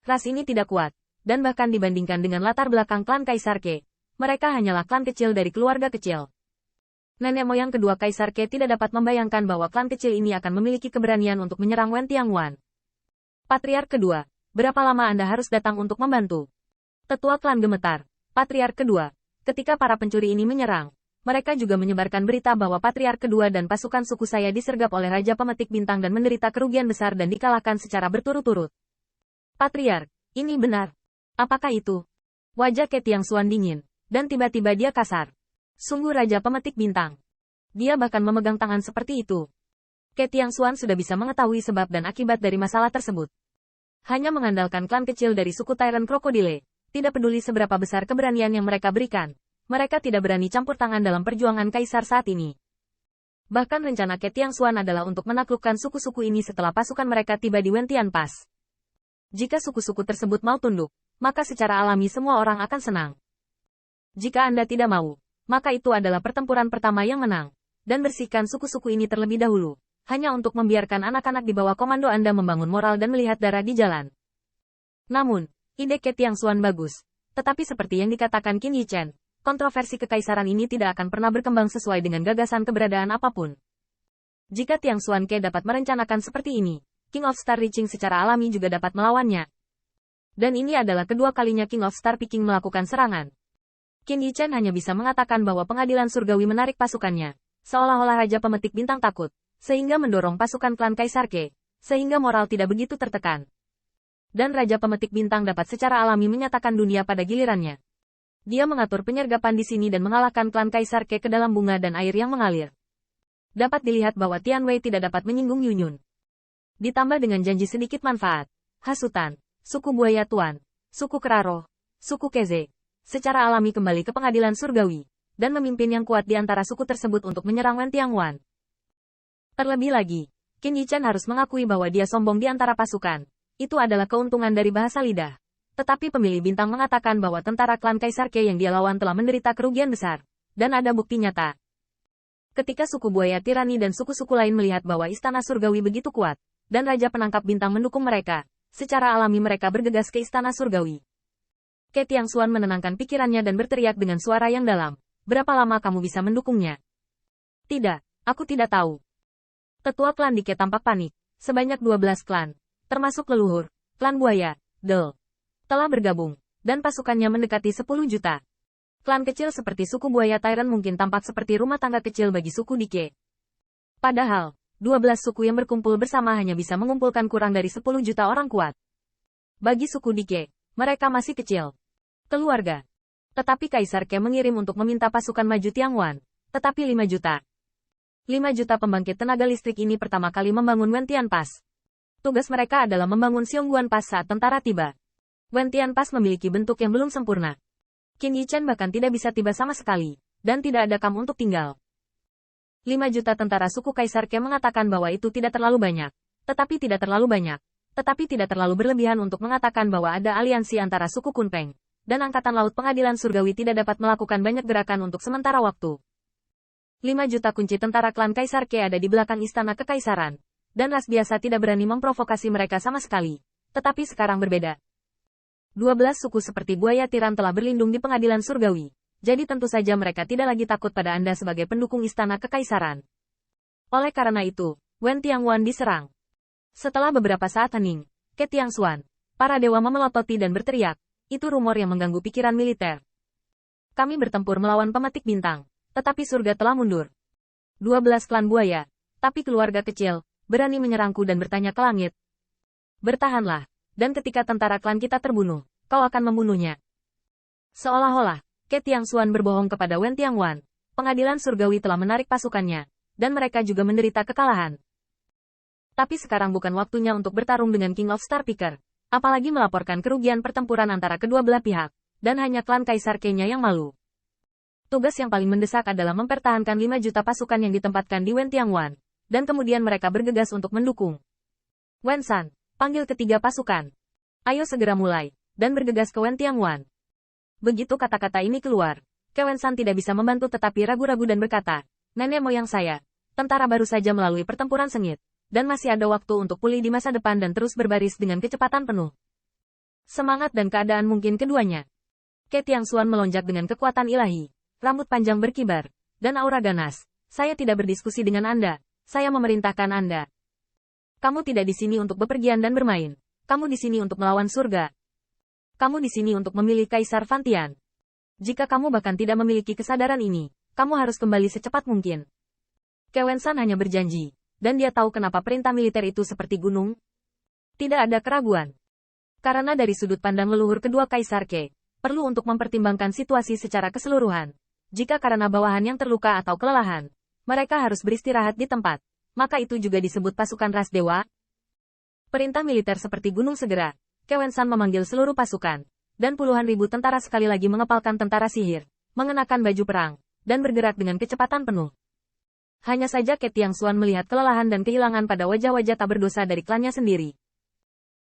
Ras ini tidak kuat, dan bahkan dibandingkan dengan latar belakang klan Kaisar Ke, mereka hanyalah klan kecil dari keluarga kecil. Nenek moyang kedua Kaisar Ke tidak dapat membayangkan bahwa klan kecil ini akan memiliki keberanian untuk menyerang Wen Tianguan. Patriark kedua, berapa lama Anda harus datang untuk membantu? Tetua klan gemetar. Patriark kedua, ketika para pencuri ini menyerang, mereka juga menyebarkan berita bahwa Patriark kedua dan pasukan suku saya disergap oleh Raja Pemetik Bintang dan menderita kerugian besar dan dikalahkan secara berturut-turut. Patriark, ini benar. Apakah itu? Wajah Ke Tiangxuan dingin, dan tiba-tiba dia kasar. Sungguh Raja Pemetik Bintang. Dia bahkan memegang tangan seperti itu. Ke Tiangxuan sudah bisa mengetahui sebab dan akibat dari masalah tersebut. Hanya mengandalkan klan kecil dari suku Tyrant Crocodile, tidak peduli seberapa besar keberanian yang mereka berikan, mereka tidak berani campur tangan dalam perjuangan Kaisar saat ini. Bahkan rencana Ke Tiangxuan adalah untuk menaklukkan suku-suku ini setelah pasukan mereka tiba di Wentian Pass. Jika suku-suku tersebut mau tunduk, maka secara alami semua orang akan senang. Jika Anda tidak mau, maka itu adalah pertempuran pertama yang menang, dan bersihkan suku-suku ini terlebih dahulu, hanya untuk membiarkan anak-anak di bawah komando Anda membangun moral dan melihat darah di jalan. Namun, ide Ke Tiangxuan bagus, tetapi seperti yang dikatakan Qin Yichen, kontroversi kekaisaran ini tidak akan pernah berkembang sesuai dengan gagasan keberadaan apapun. Jika Tiangxuan Ke dapat merencanakan seperti ini, King of Star Reaching secara alami juga dapat melawannya. Dan ini adalah kedua kalinya King of Star Peking melakukan serangan. Qin Yichen hanya bisa mengatakan bahwa pengadilan surgawi menarik pasukannya, seolah-olah Raja Pemetik Bintang takut, sehingga mendorong pasukan klan Kaisar Ke, sehingga moral tidak begitu tertekan. Dan Raja Pemetik Bintang dapat secara alami menyatakan dunia pada gilirannya. Dia mengatur penyergapan di sini dan mengalahkan klan Kaisar Ke dalam bunga dan air yang mengalir. Dapat dilihat bahwa Tian Wei tidak dapat menyinggung Yunyun. Ditambah dengan janji sedikit manfaat, hasutan, suku buaya tuan, suku Keraro, suku Keze, secara alami kembali ke pengadilan surgawi, dan memimpin yang kuat di antara suku tersebut untuk menyerang Wen Tianguan. Terlebih lagi, Qin Yichen harus mengakui bahwa dia sombong di antara pasukan. Itu adalah keuntungan dari bahasa lidah. Tetapi pemilih bintang mengatakan bahwa tentara klan Kaisar Ke yang dia lawan telah menderita kerugian besar, dan ada bukti nyata. Ketika suku buaya tirani dan suku-suku lain melihat bahwa istana surgawi begitu kuat, dan Raja Penangkap Bintang mendukung mereka, secara alami mereka bergegas ke istana surgawi. Ke Tiangxuan menenangkan pikirannya dan berteriak dengan suara yang dalam. Berapa lama kamu bisa mendukungnya? Tidak, aku tidak tahu. Tetua klan Dike tampak panik. Sebanyak 12 klan, termasuk leluhur, klan buaya, Del, telah bergabung, dan pasukannya mendekati 10 juta. Klan kecil seperti suku buaya Tyrant mungkin tampak seperti rumah tangga kecil bagi suku Dike. Padahal, 12 suku yang berkumpul bersama hanya bisa mengumpulkan kurang dari 10 juta orang kuat. Bagi suku Dike, mereka masih kecil. Keluarga. Tetapi Kaisar Ke mengirim untuk meminta pasukan maju Tiangwan, tetapi 5 juta. 5 juta pembangkit tenaga listrik ini pertama kali membangun Wentian Pass. Tugas mereka adalah membangun Xiongguan Pass saat tentara tiba. Wentian Pass memiliki bentuk yang belum sempurna. Qin Yichen bahkan tidak bisa tiba sama sekali, dan tidak ada kamp untuk tinggal. 5 juta tentara suku Kaisar Ke mengatakan bahwa itu tidak terlalu banyak, tetapi tidak terlalu banyak, tetapi tidak terlalu berlebihan untuk mengatakan bahwa ada aliansi antara suku Kunpeng, dan Angkatan Laut Pengadilan Surgawi tidak dapat melakukan banyak gerakan untuk sementara waktu. 5 juta kunci tentara klan Kaisar Ke ada di belakang istana kekaisaran, dan ras biasa tidak berani memprovokasi mereka sama sekali. Tetapi sekarang berbeda. 12 suku seperti buaya tiran telah berlindung di Pengadilan Surgawi, jadi tentu saja mereka tidak lagi takut pada Anda sebagai pendukung istana kekaisaran. Oleh karena itu, Wen Tianguan diserang. Setelah beberapa saat hening, Ke Tiangxuan, para dewa memelototi dan berteriak. Itu rumor yang mengganggu pikiran militer. Kami bertempur melawan pemetik bintang, tetapi surga telah mundur. 12 klan buaya, tapi keluarga kecil, berani menyerangku dan bertanya ke langit. Bertahanlah, dan ketika tentara klan kita terbunuh, kau akan membunuhnya. Seolah-olah, Ke Tiangxuan berbohong kepada Wen Tianguan. Pengadilan surgawi telah menarik pasukannya, dan mereka juga menderita kekalahan. Tapi sekarang bukan waktunya untuk bertarung dengan King of Star Picker. Apalagi melaporkan kerugian pertempuran antara kedua belah pihak, dan hanya klan Kaisar Ke-nya yang malu. Tugas yang paling mendesak adalah mempertahankan 5 juta pasukan yang ditempatkan di Wen Tianguan, dan kemudian mereka bergegas untuk mendukung. Wen San, panggil ketiga pasukan. Ayo segera mulai, dan bergegas ke Wen Tianguan. Begitu kata-kata ini keluar, Ke Wen San tidak bisa membantu tetapi ragu-ragu dan berkata, nenek moyang saya, tentara baru saja melalui pertempuran sengit. Dan masih ada waktu untuk pulih di masa depan dan terus berbaris dengan kecepatan penuh. Semangat dan keadaan mungkin keduanya. Ke Tiangxuan melonjak dengan kekuatan ilahi. Rambut panjang berkibar, dan aura ganas. Saya tidak berdiskusi dengan Anda. Saya memerintahkan Anda. Kamu tidak di sini untuk bepergian dan bermain. Kamu di sini untuk melawan surga. Kamu di sini untuk memilih Kaisar Fantian. Jika kamu bahkan tidak memiliki kesadaran ini, kamu harus kembali secepat mungkin. Kewensan hanya berjanji, dan dia tahu kenapa perintah militer itu seperti gunung. Tidak ada keraguan. Karena dari sudut pandang leluhur kedua Kaisar Ke, perlu untuk mempertimbangkan situasi secara keseluruhan. Jika karena bawahan yang terluka atau kelelahan, mereka harus beristirahat di tempat, maka itu juga disebut pasukan ras dewa. Perintah militer seperti gunung segera. Kewensan memanggil seluruh pasukan, dan puluhan ribu tentara sekali lagi mengepalkan tentara sihir, mengenakan baju perang, dan bergerak dengan kecepatan penuh. Hanya saja Ke Tiangxuan melihat kelelahan dan kehilangan pada wajah-wajah tak berdosa dari klannya sendiri.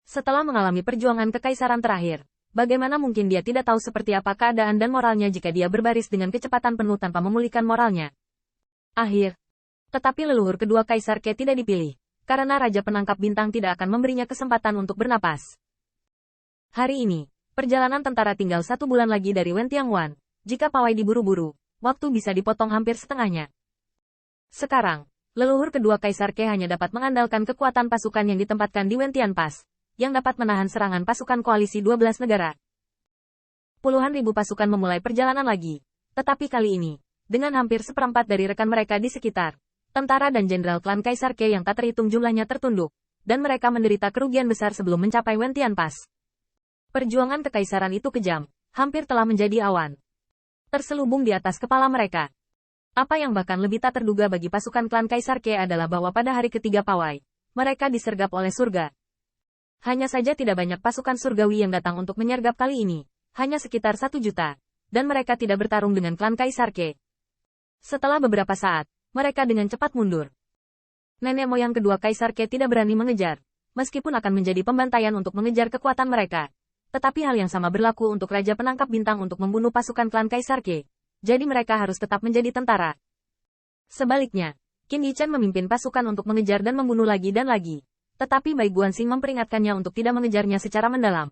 Setelah mengalami perjuangan kekaisaran terakhir, bagaimana mungkin dia tidak tahu seperti apa keadaan dan moralnya jika dia berbaris dengan kecepatan penuh tanpa memulihkan moralnya. Tetapi leluhur kedua Kaisar Ke tidak dipilih, karena Raja Penangkap Bintang tidak akan memberinya kesempatan untuk bernapas. Hari ini, perjalanan tentara tinggal 1 bulan lagi dari Wentiangwan. Jika pawai diburu-buru, waktu bisa dipotong hampir setengahnya. Sekarang, leluhur kedua Kaisar Ke hanya dapat mengandalkan kekuatan pasukan yang ditempatkan di Wentian Pass, yang dapat menahan serangan pasukan koalisi 12 negara. Puluhan ribu pasukan memulai perjalanan lagi, tetapi kali ini, dengan hampir seperempat dari rekan mereka di sekitar, tentara dan jenderal klan Kaisar Ke yang tak terhitung jumlahnya tertunduk, dan mereka menderita kerugian besar sebelum mencapai Wentian Pass. Perjuangan kekaisaran itu kejam, hampir telah menjadi awan. Terselubung di atas kepala mereka. Apa yang bahkan lebih tak terduga bagi pasukan klan Kaisar Ke adalah bahwa pada hari ketiga pawai, mereka disergap oleh surga. Hanya saja tidak banyak pasukan surgawi yang datang untuk menyergap kali ini, hanya sekitar 1 juta, dan mereka tidak bertarung dengan klan Kaisar Ke. Setelah beberapa saat, mereka dengan cepat mundur. Nenek moyang kedua Kaisar Ke tidak berani mengejar, meskipun akan menjadi pembantaian untuk mengejar kekuatan mereka. Tetapi hal yang sama berlaku untuk Raja Penangkap Bintang untuk membunuh pasukan klan Kaisar Ke. Jadi mereka harus tetap menjadi tentara. Sebaliknya, Qin Yichen memimpin pasukan untuk mengejar dan membunuh lagi dan lagi. Tetapi Bai Guanxing memperingatkannya untuk tidak mengejarnya secara mendalam.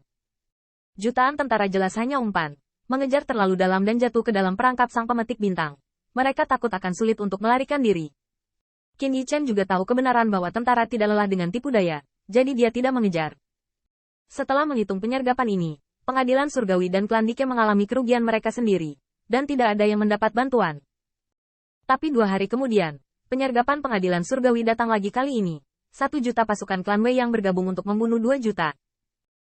Jutaan tentara jelas hanya umpan, mengejar terlalu dalam dan jatuh ke dalam perangkap sang pemetik bintang. Mereka takut akan sulit untuk melarikan diri. Qin Yichen juga tahu kebenaran bahwa tentara tidak lelah dengan tipu daya, jadi dia tidak mengejar. Setelah menghitung penyergapan ini, pengadilan surgawi dan klan Dike mengalami kerugian mereka sendiri, dan tidak ada yang mendapat bantuan. Tapi 2 hari kemudian, penyergapan pengadilan surgawi datang lagi kali ini. 1 juta pasukan klan Wei yang bergabung untuk membunuh 2 juta.